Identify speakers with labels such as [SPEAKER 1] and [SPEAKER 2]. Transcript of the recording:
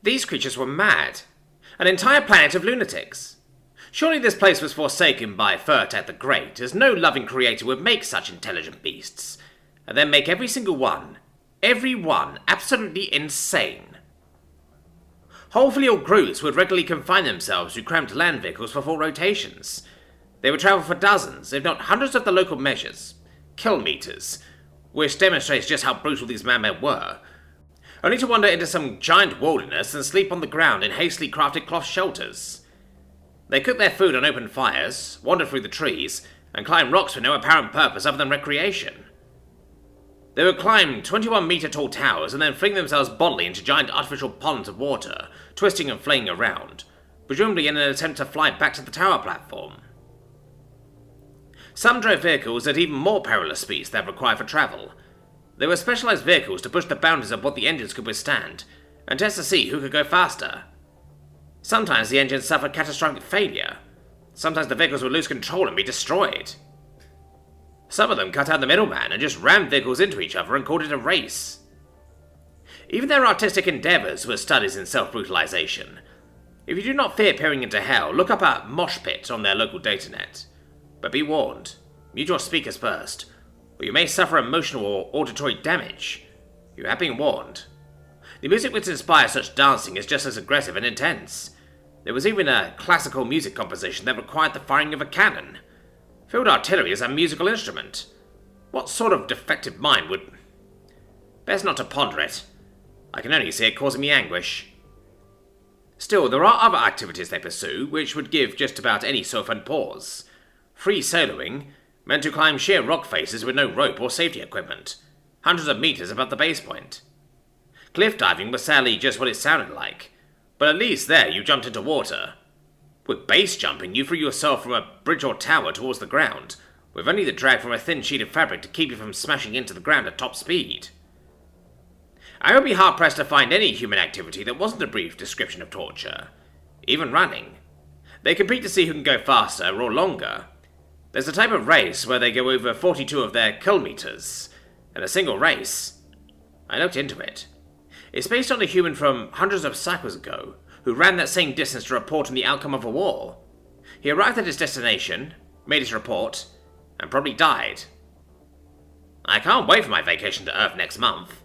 [SPEAKER 1] These creatures were mad. An entire planet of lunatics. Surely this place was forsaken by Tshirt the Great, as no loving creator would make such intelligent beasts, and then make every one, absolutely insane. Whole fleet groups would regularly confine themselves to cramped land vehicles for full rotations. They would travel for dozens, if not hundreds of the local measures, kilometers, which demonstrates just how brutal these madmen were, only to wander into some giant wilderness and sleep on the ground in hastily crafted cloth shelters. They cooked their food on open fires, wandered through the trees, and climbed rocks for no apparent purpose other than recreation. They would climb 21-meter-tall towers and then fling themselves bodily into giant artificial ponds of water, twisting and flailing around, presumably in an attempt to fly back to the tower platform. Some drove vehicles at even more perilous speeds than required for travel. They were specialized vehicles to push the boundaries of what the engines could withstand, and test to see who could go faster. Sometimes the engines suffered catastrophic failure. Sometimes the vehicles would lose control and be destroyed. Some of them cut out the middleman and just rammed vehicles into each other and called it a race. Even their artistic endeavors were studies in self-brutalization. If you do not fear peering into hell, look up a mosh pit on their local datanet. But be warned, mute your speakers first, or you may suffer emotional or auditory damage. You have been warned. The music which inspires such dancing is just as aggressive and intense. There was even a classical music composition that required the firing of a cannon. Field artillery is a musical instrument. What sort of defective mind would... Best not to ponder it. I can only see it causing me anguish. Still, there are other activities they pursue, which would give just about any sophan pause. Free soloing, meant to climb sheer rock faces with no rope or safety equipment, hundreds of meters above the base point. Cliff diving was sadly just what it sounded like, but at least there you jumped into water. With base jumping, you threw yourself from a bridge or tower towards the ground, with only the drag from a thin sheet of fabric to keep you from smashing into the ground at top speed. I would be hard-pressed to find any human activity that wasn't a brief description of torture. Even running. They compete to see who can go faster or longer. There's a type of race where they go over 42 of their kilometers, and a single race. I looked into it. It's based on a human from hundreds of cycles ago, who ran that same distance to report on the outcome of a war. He arrived at his destination, made his report, and probably died. I can't wait for my vacation to Earth next month.